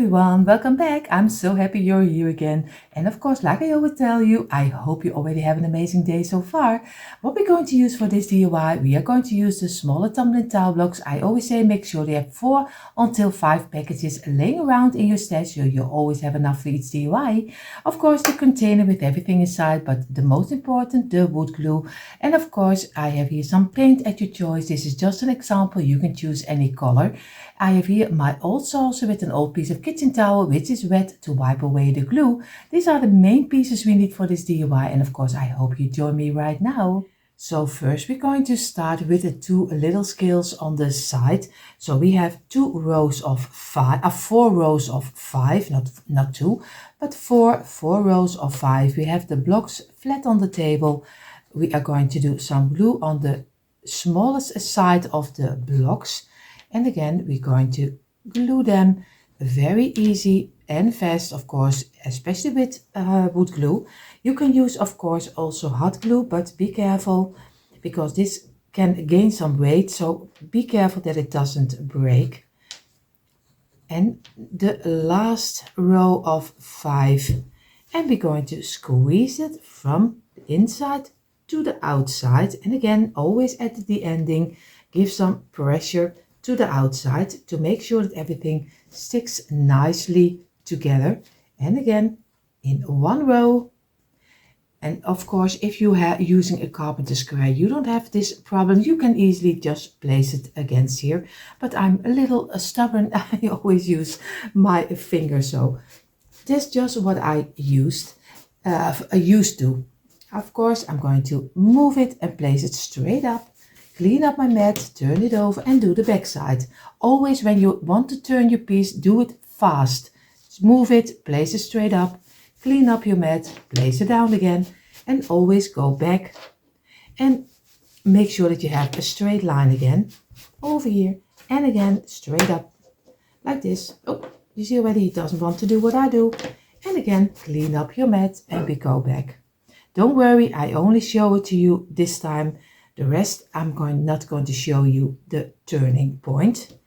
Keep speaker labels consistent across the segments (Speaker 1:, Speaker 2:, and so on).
Speaker 1: everyone, welcome back. I'm so happy you're here again. And of course, like I always tell you, I hope you already have an amazing day so far. What we're going to use for this DIY, we are going to use the smaller tumbling tile blocks. I always say make sure you have 4 until 5 packages laying around in your stash so you always have enough for each DIY. Of course, the container with everything inside, but the most important, the wood glue. And of course, I have here some paint at your choice. This is just an example. You can choose any color. I have here my old saucer with an old piece of kitchen towel which is wet to wipe away the glue. These are the main pieces we need for this DIY, and of course I hope you join me right now. So first we're going to start with the 2 little scales on the side. So we have 4 rows of 5, not 2, but 4 rows of 5. We have the blocks flat on the table. We are going to do some glue on the smallest side of the blocks. And again, we're going to glue them very easy and fast, of course, especially with wood glue. You can use, of course, also hot glue, but be careful because this can gain some weight. So be careful that it doesn't break. And the last row of 5. And we're going to squeeze it from the inside to the outside. And again, always at the ending, give some pressure to the outside to make sure that everything sticks nicely together. And again, in 1 row. And of course, if you are using a carpenter square, you don't have this problem. You can easily just place it against here. But I'm a little stubborn. I always use my finger. So that's just what I used to. Of course, I'm going to move it and place it straight up. Clean up my mat, turn it over and do the back side. Always when you want to turn your piece, do it fast. Move it, place it straight up, clean up your mat, place it down again, and always go back and make sure that you have a straight line again. Over here and again straight up like this. Oh, you see already he doesn't want to do what I do. And again, clean up your mat and we go back. Don't worry, I only show it to you this time. The rest, I'm not going to show you the turning point.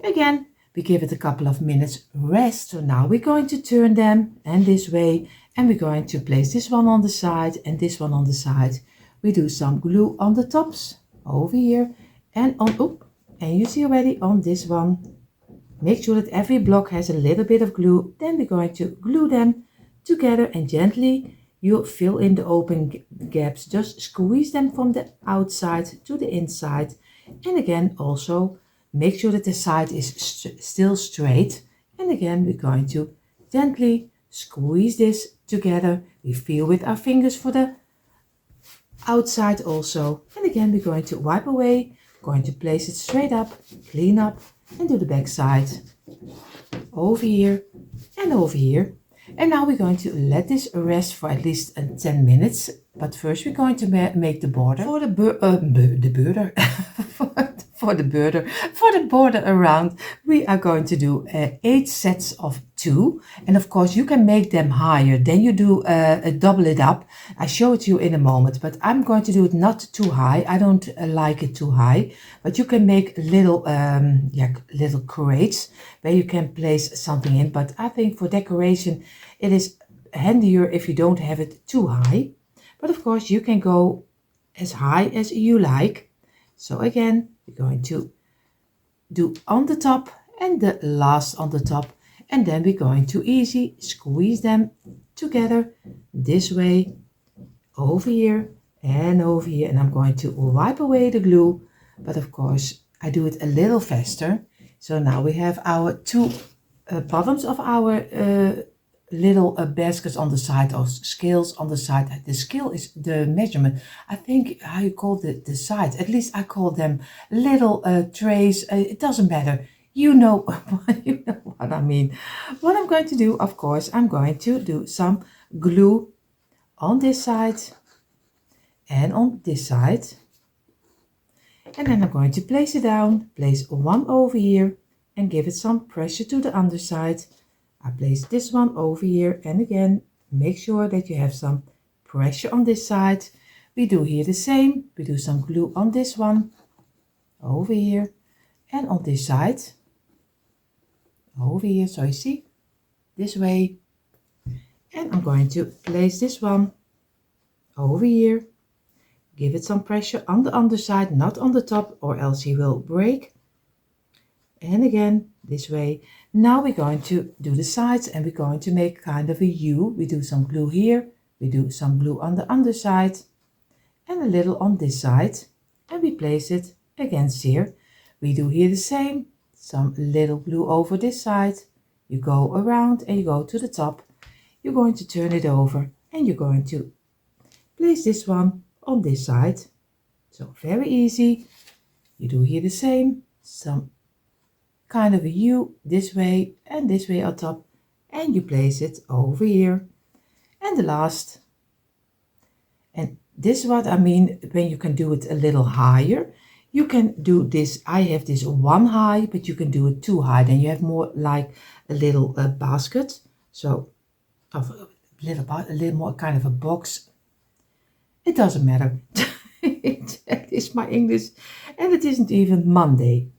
Speaker 1: Again, we give it a couple of minutes rest. So now we're going to turn them and this way. And we're going to place this one on the side and this one on the side. We do some glue on the tops over here. And and you see already on this one. Make sure that every block has a little bit of glue. Then we're going to glue them together and gently you fill in the open gaps. Just squeeze them from the outside to the inside. And again, also make sure that the side is still straight. And again, we're going to gently squeeze this together. We feel with our fingers for the outside also. And again, we're going to wipe away. Going to place it straight up, clean up, and do the back side. Over here and over here. And now we're going to let this rest for at least 10 minutes. But first we're going to make the border for the border around. We are going to do 8 sets of 2. And of course you can make them higher. Then you do double it up. I show it to you in a moment. But I'm going to do it not too high. I don't like it too high. But you can make little crates where you can place something in. But I think for decoration it is handier if you don't have it too high. But of course you can go as high as you like. So again, we're going to do on the top and the last on the top. And then we're going to easy squeeze them together this way, over here and over here. And I'm going to wipe away the glue. But of course, I do it a little faster. So now we have our 2 bottoms of our little baskets on the side, or scales on the side. The scale is the measurement. I think how you call the sides. At least I call them little trays. It doesn't matter. You know what I mean. What I'm going to do, of course, I'm going to do some glue on this side and on this side. And then I'm going to place it down, place one over here and give it some pressure to the underside. I place this one over here and again, make sure that you have some pressure on this side. We do here the same. We do some glue on this one over here and on this side over here. So you see, this way. And I'm going to place this one over here. Give it some pressure on the underside, not on the top, or else he will break. And again, this way. Now we're going to do the sides and we're going to make kind of a U. We do some glue here. We do some glue on the underside and a little on this side. And we place it against here. We do here the same. Some little glue over this side. You go around and you go to the top. You're going to turn it over and you're going to place this one on this side. So very easy. You do here the same. Some kind of a U this way and this way on top, and you place it over here. And the last, and this is what I mean when you can do it a little higher. You can do this, I have this one high, but you can do it two high, then you have more like a little basket, so of a little more kind of a box. It doesn't matter. That is my English, and it isn't even Monday.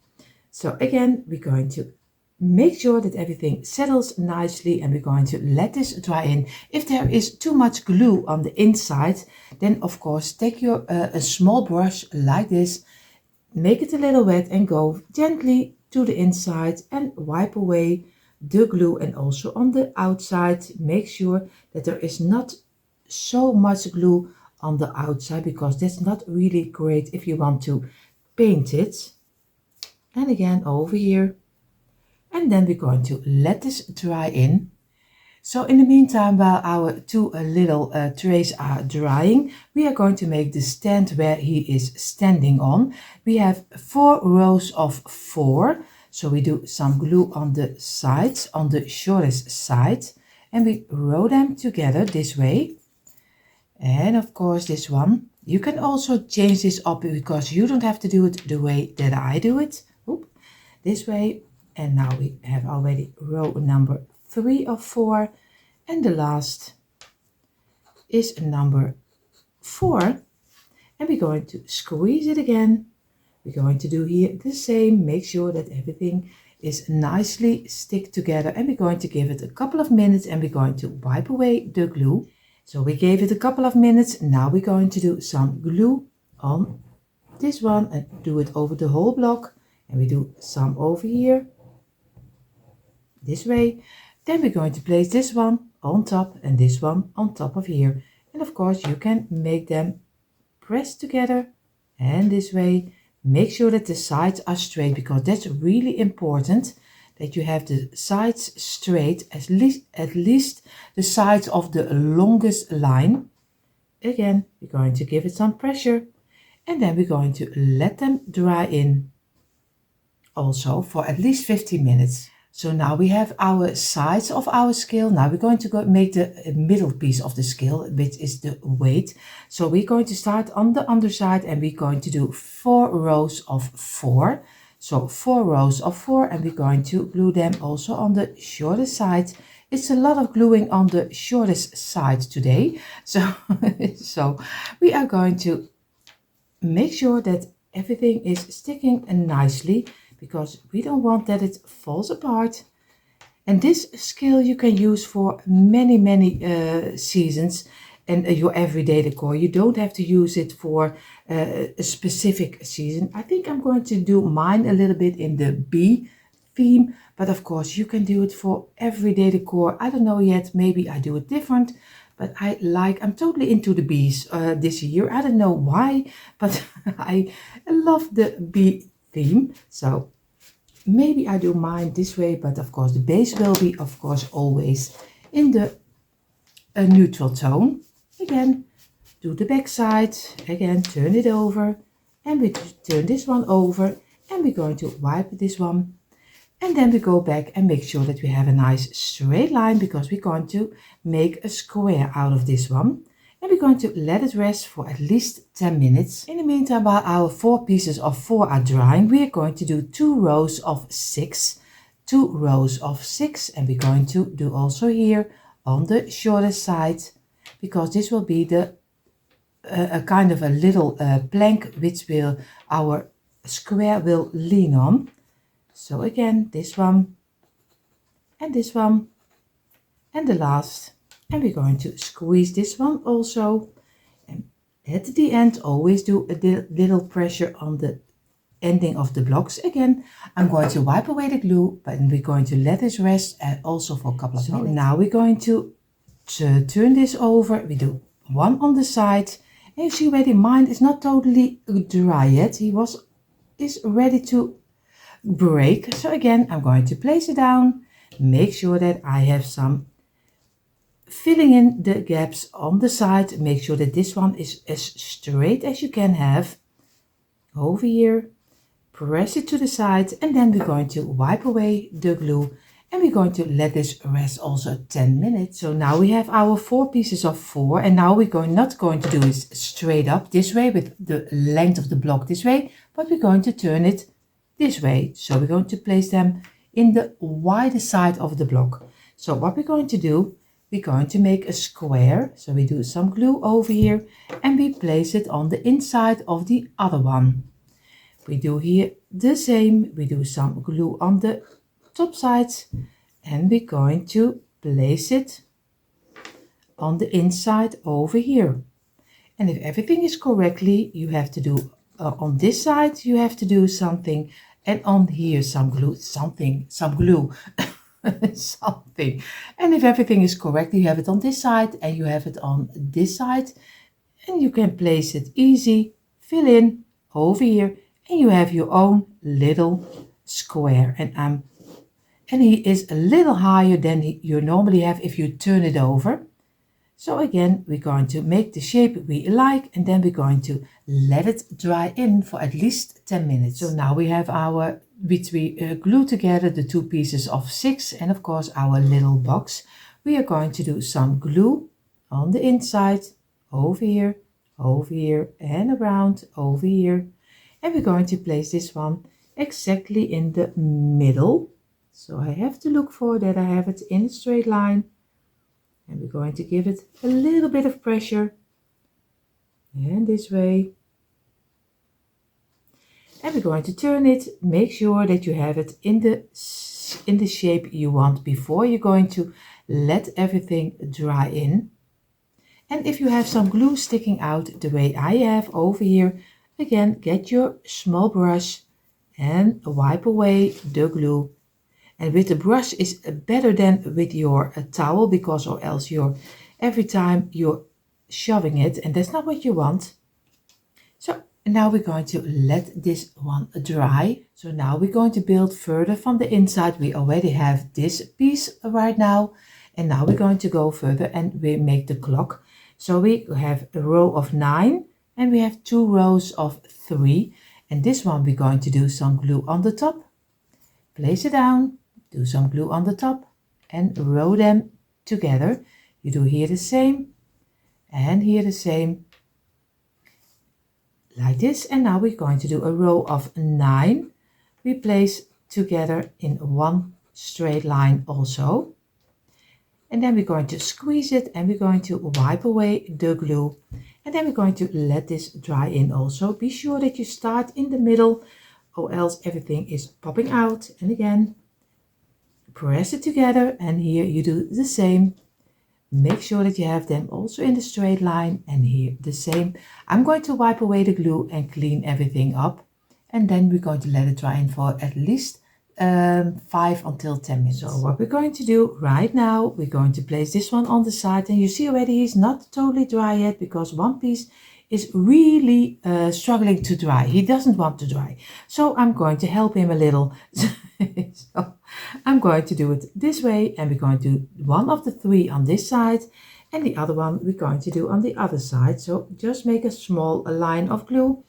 Speaker 1: So again, we're going to make sure that everything settles nicely, and we're going to let this dry in. If there is too much glue on the inside, then of course take your a small brush like this, make it a little wet and go gently to the inside and wipe away the glue. And also on the outside, make sure that there is not so much glue on the outside, because that's not really great if you want to paint it. And again over here, and then we're going to let this dry in. So in the meantime, while our two little trays are drying, we are going to make the stand where he is standing on. We have 4 rows of 4, so we do some glue on the sides, on the shortest side, and we row them together this way. And of course this one, you can also change this up, because you don't have to do it the way that I do it. This way. And now we have already row number 3 of 4, and the last is number 4, and we're going to squeeze it again. We're going to do here the same. Make sure that everything is nicely stick together, and we're going to give it a couple of minutes, and we're going to wipe away the glue. So we gave it a couple of minutes. Now we're going to do some glue on this one and do it over the whole block. And we do some over here, this way. Then we're going to place this one on top and this one on top of here. And of course you can make them press together and this way. Make sure that the sides are straight, because that's really important, that you have the sides straight, at least the sides of the longest line. Again, we're going to give it some pressure, and then we're going to let them dry in also for at least 15 minutes. So now we have our sides of our scale. Now we're going to go make the middle piece of the scale, which is the weight. So we're going to start on the underside, and we're going to do 4 rows of 4. So 4 rows of 4, and we're going to glue them also on the shortest side. It's a lot of gluing on the shortest side today. So, so we are going to make sure that everything is sticking nicely, because we don't want that it falls apart. And this scale you can use for many seasons and your everyday decor. You don't have to use it for a specific season. I think I'm going to do mine a little bit in the bee theme, but of course you can do it for everyday decor. I don't know yet, maybe I do it different, but I'm totally into the bees this year. I don't know why, but I love the bee theme. So maybe I do mine this way, but of course the base will be of course always in the neutral tone. Again, do the back side, again turn it over, and we turn this one over, and we're going to wipe this one, and then we go back and make sure that we have a nice straight line, because we're going to make a square out of this one. And we're going to let it rest for at least 10 minutes. In the meantime, while our 4 pieces of 4 are drying, we are going to do 2 rows of 6. 2 rows of 6, and we're going to do also here on the shortest side, because this will be the a kind of a little plank which will our square will lean on. So again, this one and this one, and the last, and we're going to squeeze this one also. And at the end, always do a little pressure on the ending of the blocks. Again, I'm going to wipe away the glue, but we're going to let this rest also for a couple of minutes. Now we're going to turn this over. We do one on the side, and you see already mine is not totally dry yet. He is ready to break. So again, I'm going to place it down, make sure that I have some filling in the gaps on the side. Make sure that this one is as straight as you can have. Over here, press it to the side, and then we're going to wipe away the glue, and we're going to let this rest also 10 minutes. So now we have our 4 pieces of 4, and now we're not going to do it straight up this way with the length of the block this way, but we're going to turn it this way. So we're going to place them in the wider side of the block. So what we're going to do, we're going to make a square. So we do some glue over here, and we place it on the inside of the other one. We do here the same. We do some glue on the top sides, and we're going to place it on the inside over here. And if everything is correctly, you have to do on this side, you have to do something, and on here some glue, some glue. Something. And if everything is correct, you have it on this side and you have it on this side, and you can place it easy, fill in over here, and you have your own little square. And he is a little higher than you normally have if you turn it over. So again, we're going to make the shape we like, and then we're going to let it dry in for at least 10 minutes. So now we have we glue together the 2 pieces of 6 and of course our little box. We are going to do some glue on the inside, over here, and around over here. And we're going to place this one exactly in the middle. So I have to look for that I have it in a straight line. And we're going to give it a little bit of pressure. And this way. And we're going to turn it. Make sure that you have it in the shape you want before you're going to let everything dry in. And if you have some glue sticking out the way I have over here, again, get your small brush and wipe away the glue. And with the brush is better than with your towel, because or else every time you're shoving it, and that's not what you want. So now we're going to let this one dry. So now we're going to build further from the inside. We already have this piece right now, and now we're going to go further and we make the clock. So we have a row of 9 and we have 2 rows of 3, and this one we're going to do some glue on the top, place it down, do some glue on the top, and row them together. You do here the same and here the same, like this. And now we're going to do a row of 9. We place together in one straight line also. And then we're going to squeeze it and we're going to wipe away the glue. And then we're going to let this dry in also. Be sure that you start in the middle, or else everything is popping out. And again, press it together, and here you do the same. Make sure that you have them also in the straight line, and here the same. I'm going to wipe away the glue and clean everything up, and then we're going to let it dry in for at least 5 until 10 minutes. So what we're going to do right now, we're going to place this one on the side, and you see already he's not totally dry yet, because one piece is really struggling to dry. He doesn't want to dry. So I'm going to help him a little. So I'm going to do it this way, and we're going to do one of the 3 on this side, and the other one we're going to do on the other side. So just make a small line of glue,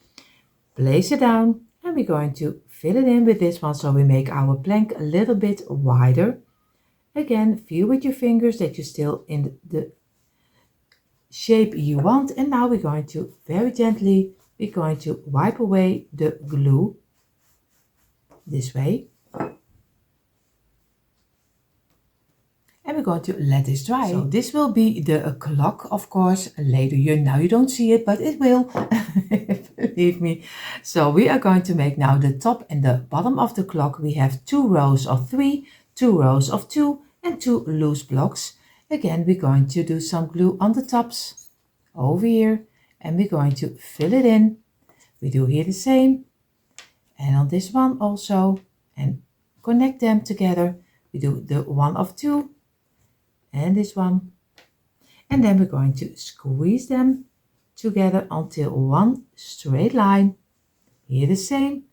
Speaker 1: place it down, and we're going to fill it in with this one, so we make our plank a little bit wider. Again, feel with your fingers that you're still in the shape you want. And now we're going to very gently, we're going to wipe away the glue this way. And we're going to let this dry. So this will be the clock, of course, later. Now you don't see it, but it will, believe me. So we are going to make now the top and the bottom of the clock. We have 2 rows of 3, 2 rows of 2, and 2 loose blocks. Again, we're going to do some glue on the tops over here, and we're going to fill it in. We do here the same, and on this one also, and connect them together. We do the 1 of 2 and this one, and then we're going to squeeze them together until one straight line. Here the same,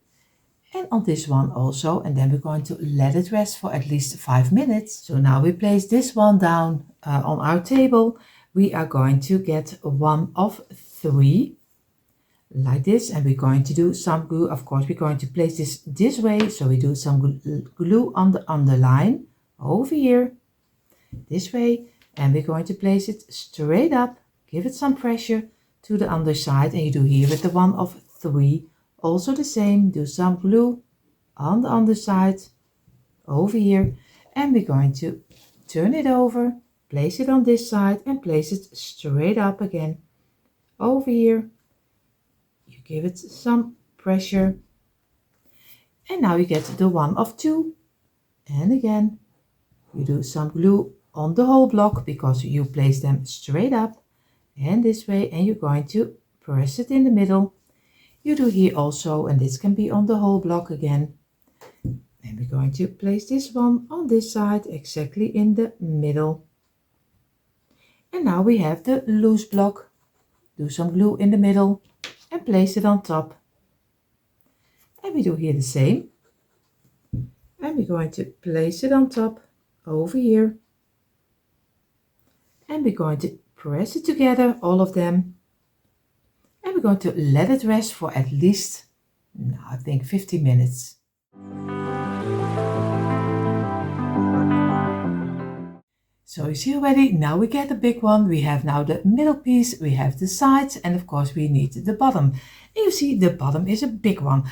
Speaker 1: and on this one also, and then we're going to let it rest for at least 5 minutes. So now we place this one down on our table. We are going to get 1 of 3 like this, and we're going to do some glue. Of course, we're going to place this way, so we do some glue on the underline over here this way, and we're going to place it straight up, give it some pressure to the underside, and you do here with the 1 of 3 also the same. Do some glue on the underside over here, and we're going to turn it over, place it on this side, and place it straight up again over here. You give it some pressure, and now you get the 1 of 2, and again you do some glue on the whole block because you place them straight up and this way, and you're going to press it in the middle. You do here also, and this can be on the whole block again. And we're going to place this one on this side exactly in the middle. And now we have the loose block. Do some glue in the middle and place it on top. And we do here the same. And we're going to place it on top over here. And we're going to press it together, all of them. And we're going to let it rest for at least, I think 50 minutes. So you see already, now we get the big one. We have now the middle piece, we have the sides, and of course we need the bottom. And you see the bottom is a big one.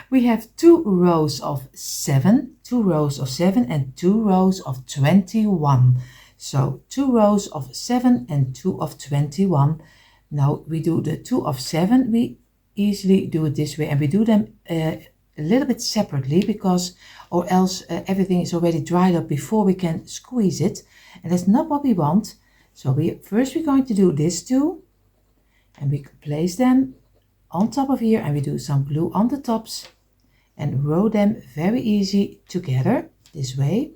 Speaker 1: We have 2 rows of 7, 2 rows of 7 and 2 rows of 21. So 2 rows of 7 and 2 of 21. Now we do the 2 of 7, we easily do it this way, and we do them a little bit separately because or else everything is already dried up before we can squeeze it, and that's not what we want. So we're going to do this 2, and we place them on top of here, and we do some glue on the tops and row them very easy together this way.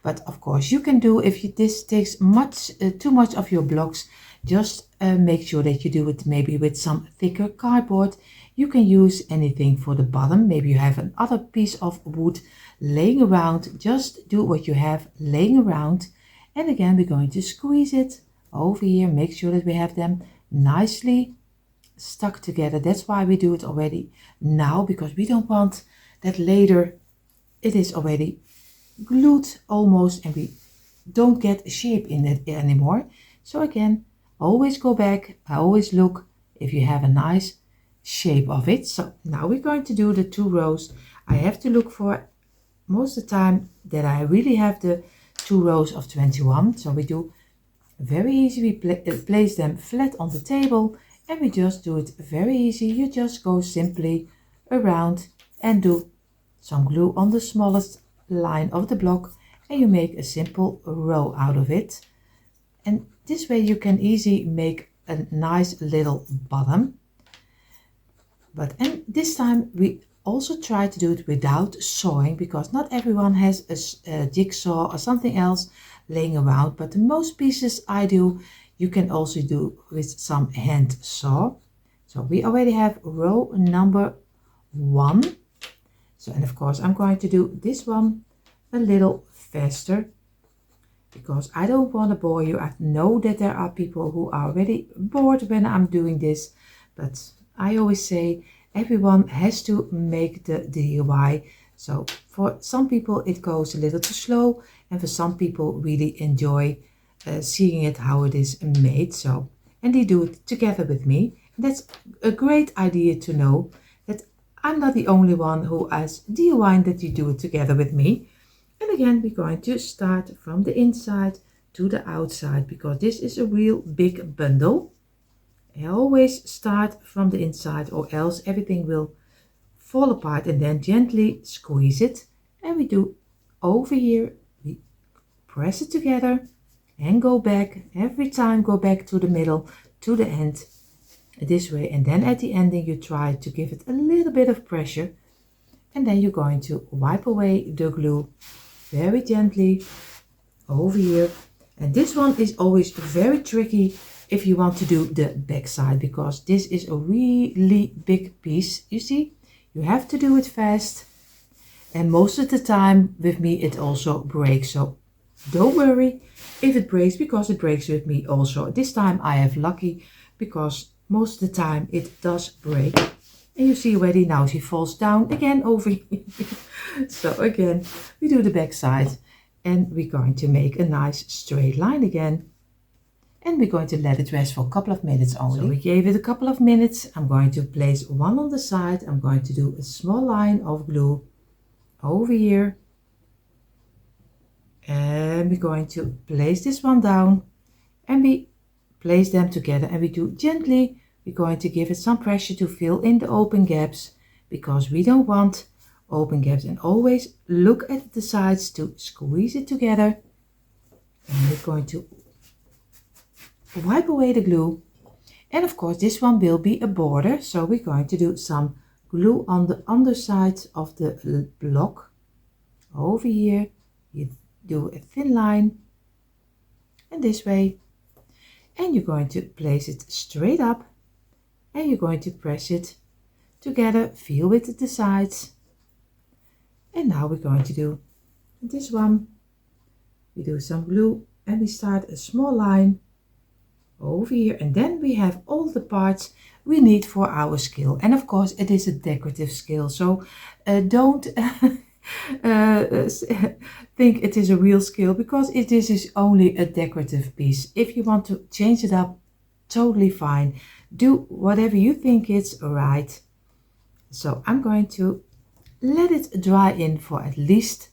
Speaker 1: But of course you can do, if this takes too much of your blocks, just make sure that you do it maybe with some thicker cardboard. You can use anything for the bottom. Maybe you have another piece of wood laying around. Just do what you have laying around. And again, we're going to squeeze it over here. Make sure that we have them nicely stuck together. That's why we do it already now, because we don't want that later it is already glued almost and we don't get shape in it anymore. So again, always go back, always look if you have a nice shape of it. So now we're going to do the 2 rows. I have to look for most of the time that I really have the 2 rows of 21. So we do very easy, we place them flat on the table, and we just do it very easy. You just go simply around and do some glue on the smallest line of the block, and you make a simple row out of it. And this way you can easily make a nice little bottom. And this time we also try to do it without sawing, because not everyone has a jigsaw or something else laying around, but the most pieces I do, you can also do with some hand saw. So we already have row number 1. So, and of course I'm going to do this one a little faster, because I don't want to bore you. I know that there are people who are already bored when I'm doing this, but I always say everyone has to make the DIY. So for some people it goes a little too slow, and for some people really enjoy seeing it how it is made. So, and they do it together with me. And that's a great idea to know that I'm not the only one who has DIY, that you do it together with me. And again, we're going to start from the inside to the outside, because this is a real big bundle. I always start from the inside, or else everything will fall apart, and then gently squeeze it. And we do over here, we press it together and go back. Every time go back to the middle, to the end, this way. And then at the ending you try to give it a little bit of pressure. And then you're going to wipe away the glue very gently over here. And this one is always very tricky if you want to do the back side, because this is a really big piece. You see, you have to do it fast, and most of the time with me it also breaks. So don't worry if it breaks, because it breaks with me also. This time I have lucky, because most of the time it does break. And you see already now she falls down again over here. So again we do the back side, and we're going to make a nice straight line again. And we're going to let it rest for a couple of minutes only. So we gave it a couple of minutes. I'm going to place one on the side. I'm going to do a small line of glue over here. And we're going to place this one down. And we place them together. And we do gently. We're going to give it some pressure to fill in the open gaps, because we don't want open gaps. And always look at the sides to squeeze it together. And we're going to wipe away the glue. And of course this one will be a border, so we're going to do some glue on the underside of the block over here. You do a thin line, and this way, and you're going to place it straight up, and you're going to press it together, feel with the sides. And now we're going to do this one. We do some glue, and we start a small line over here, and then we have all the parts we need for our scale. And of course it is a decorative scale, so don't think it is a real scale, because this is only a decorative piece. If you want to change it up, totally fine. Do whatever you think is right. So I'm going to let it dry in for at least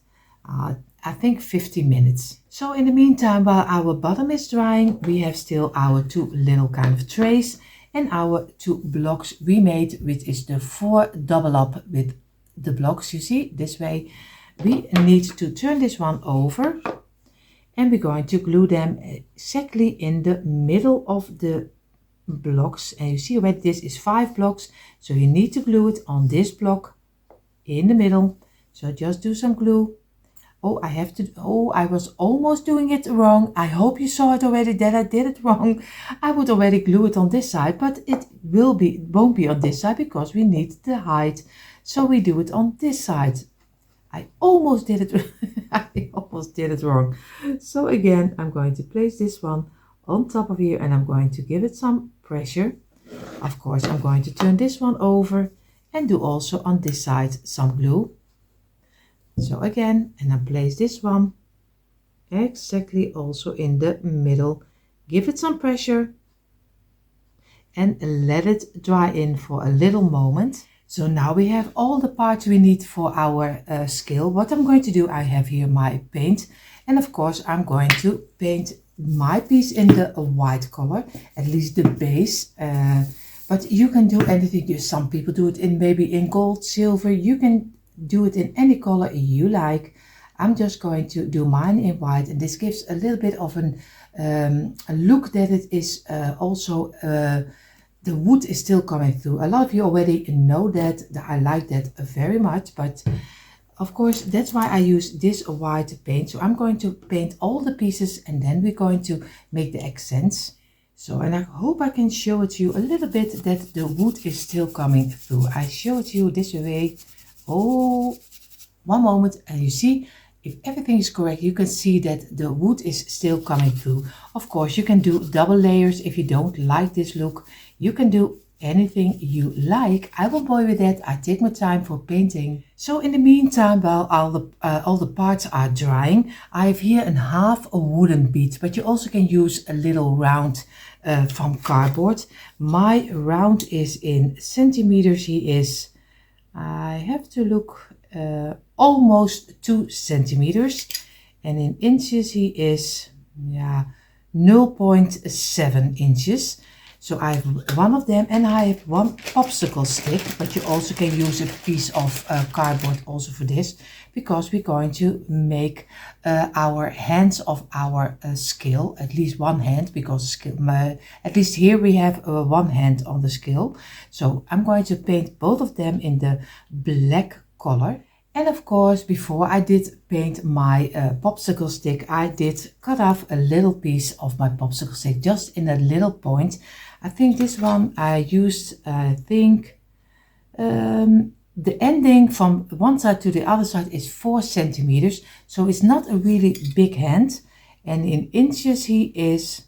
Speaker 1: I think 15 minutes. So in the meantime, while our bottom is drying, we have still our two little kind of trays and our two blocks we made, which is the 4 double up with the blocks. You see, this way we need to turn this one over, and we're going to glue them exactly in the middle of the blocks. And you see already this is 5 blocks, so you need to glue it on this block in the middle. So just do some glue. Oh, I was almost doing it wrong. I hope you saw it already that I did it wrong. I would already glue it on this side, but it won't be on this side, because we need the height. So we do it on this side. I almost did it. I almost did it wrong. So again, I'm going to place this one on top of here, and I'm going to give it some pressure. Of course, I'm going to turn this one over and do also on this side some glue. So again, and I place this one exactly also in the middle. Give it some pressure and let it dry in for a little moment. So now we have all the parts we need for our scale. What I'm going to do, I have here my paint, and of course I'm going to paint my piece in the white color, at least the base. But you can do anything. Some people do it in maybe in gold, silver. You can do it in any color you like. I'm just going to do mine in white, and this gives a little bit of a look that it is also the wood is still coming through. A lot of you already know that I like that very much, but of course that's why I use this white paint. So I'm going to paint all the pieces, and then we're going to make the accents. So, and I hope I can show it to you a little bit that the wood is still coming through. I show it to you this way. Oh, one moment, and you see, if everything is correct, you can see that the wood is still coming through. Of course, you can do double layers if you don't like this look. You can do anything you like. I will bore with that. I take my time for painting. So in the meantime, while all the parts are drying, I have here a half a wooden bead, but you also can use a little round from cardboard. My round is in centimeters. He is, I have to look, almost 2 centimeters, and in inches he is 0.7 inches. So I have one of them, and I have one popsicle stick, but you also can use a piece of cardboard also for this, because we're going to make our hands of our scale, at least one hand, because at least here we have one hand on the scale. So I'm going to paint both of them in the black color. And of course, before I did paint my popsicle stick, I did cut off a little piece of my popsicle stick, just in a little point. I think this one I used, the ending from one side to the other side is 4 centimeters. So it's not a really big hand. And in inches, he is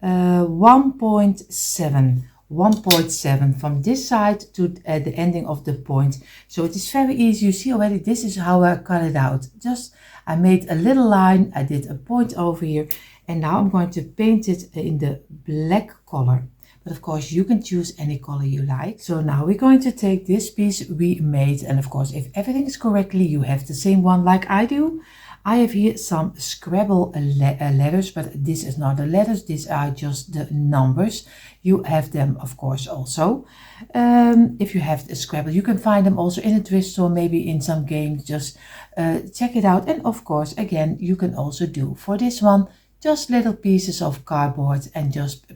Speaker 1: 1.7. 1.7 from this side to the ending of the point. So it is very easy. You see already, this is how I cut it out. Just I made a little line, I did a point over here, and now I'm going to paint it in the black color. But of course you can choose any color you like. So now we're going to take this piece we made, and of course if everything is correctly, you have the same one like I do. I have here some Scrabble letters, but this is not the letters, these are just the numbers. You have them of course also. If you have the Scrabble, you can find them also in a thrift store, maybe in some games. Just check it out. And of course, again, you can also do for this one just little pieces of cardboard and just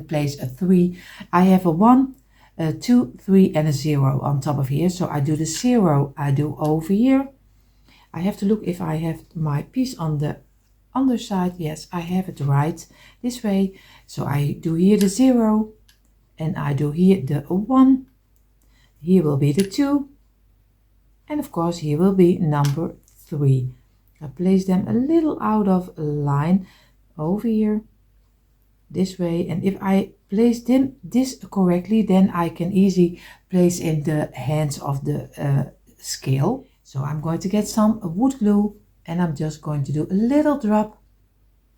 Speaker 1: place a 3. I have a 1, a 2, 3 and a 0 on top of here. So I do the 0, I do over here. I have to look if I have my piece on the underside. Yes, I have it right this way. So I do here the 0 and I do here the 1. Here will be the 2. And of course here will be number 3. I place them a little out of line over here this way. And if I place them this correctly, then I can easily place in the hands of the scale. So I'm going to get some wood glue and I'm just going to do a little drop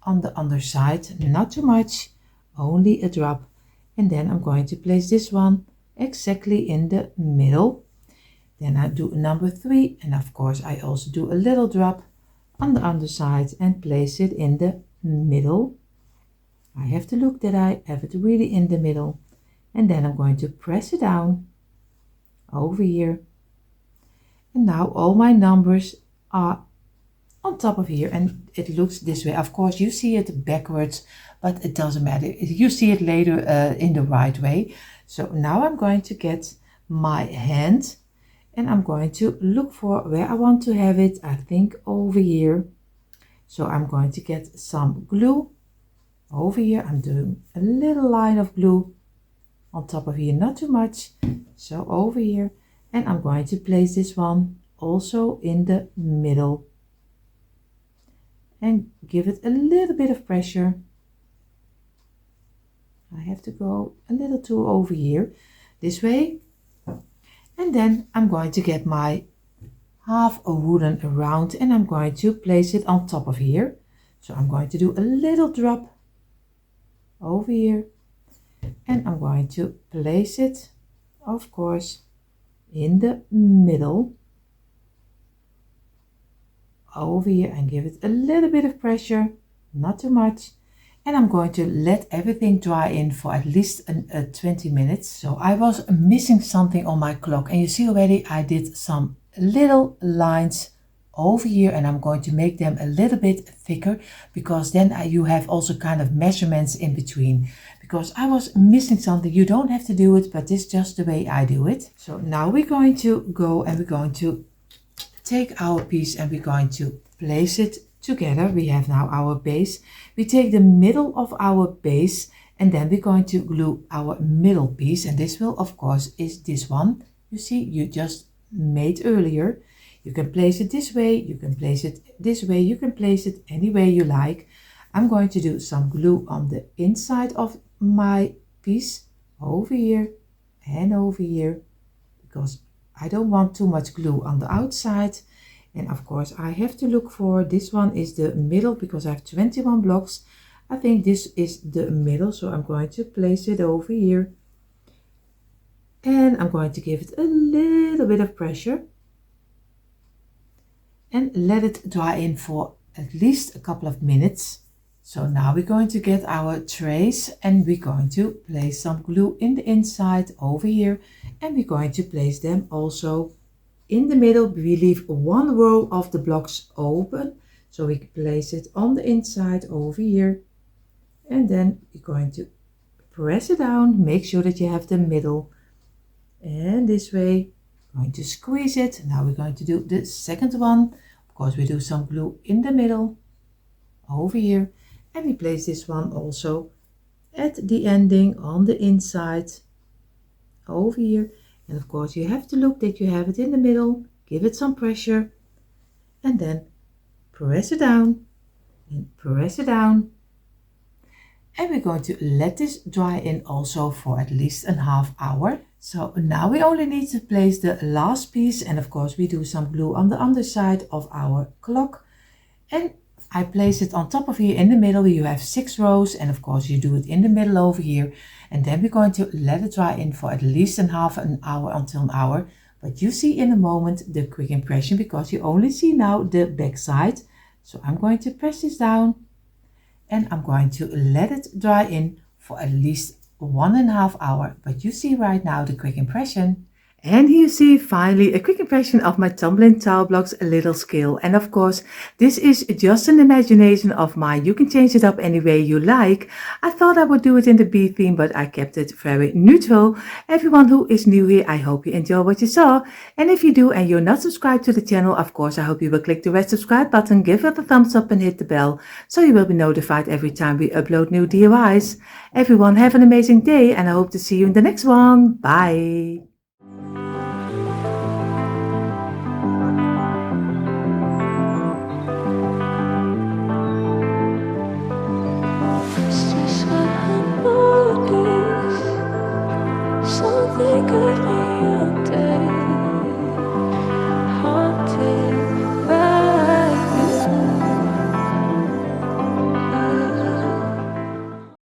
Speaker 1: on the underside, not too much, only a drop. And then I'm going to place this one exactly in the middle. Then I do number 3, and of course I also do a little drop on the underside and place it in the middle. I have to look that I have it really in the middle. And then I'm going to press it down over here. And now all my numbers are on top of here, and it looks this way. Of course you see it backwards, but it doesn't matter. You see it later in the right way. So now I'm going to get my hand and I'm going to look for where I want to have it. I think over here. So I'm going to get some glue over here. I'm doing a little line of glue on top of here, not too much. So over here. And I'm going to place this one also in the middle and give it a little bit of pressure. I have to go a little too over here this way. And then I'm going to get my half a wooden round and I'm going to place it on top of here. So I'm going to do a little drop over here and I'm going to place it, of course, in the middle over here and give it a little bit of pressure, not too much. And I'm going to let everything dry in for at least 20 minutes. So I was missing something on my clock, and you see already I did some little lines over here, and I'm going to make them a little bit thicker because then you have also kind of measurements in between. Because I was missing something. You don't have to do it, but this is just the way I do it. So now we're going to go and we're going to take our piece and we're going to place it together. We have now our base. We take the middle of our base and then we're going to glue our middle piece. And this will, of course, is this one. You see, you just made earlier. You can place it this way. You can place it this way. You can place it any way you like. I'm going to do some glue on the inside of my piece over here and over here because I don't want too much glue on the outside. And of course I have to look for, this one is the middle because I have 21 blocks. I think this is the middle, so I'm going to place it over here and I'm going to give it a little bit of pressure and let it dry in for at least a couple of minutes. So now we're going to get our trays and we're going to place some glue in the inside over here, and we're going to place them also in the middle. We leave one row of the blocks open, so we can place it on the inside over here, and then we're going to press it down. Make sure that you have the middle, and this way going to squeeze it. Now we're going to do the second one. Of course, we do some glue in the middle over here, and we place this one also at the ending on the inside over here. And of course you have to look that you have it in the middle, give it some pressure, and then press it down and press it down. And we're going to let this dry in also for at least a half hour. So now we only need to place the last piece, and of course we do some glue on the underside of our clock, and I place it on top of here in the middle. You have 6 rows, and of course you do it in the middle over here, and then we're going to let it dry in for at least half an hour until an hour. But you see in a moment the quick impression, because you only see now the back side. So I'm going to press this down and I'm going to let it dry in for at least 1.5 hours. But you see right now the quick impression. And here you see finally a quick impression of my tumbling tile blocks little scale. And of course, this is just an imagination of mine. You can change it up any way you like. I thought I would do it in the bee theme, but I kept it very neutral. Everyone who is new here, I hope you enjoy what you saw. And if you do and you're not subscribed to the channel, of course, I hope you will click the red subscribe button, give it a thumbs up and hit the bell, so you will be notified every time we upload new DIYs. Everyone have an amazing day, and I hope to see you in the next one. Bye.
Speaker 2: Something good.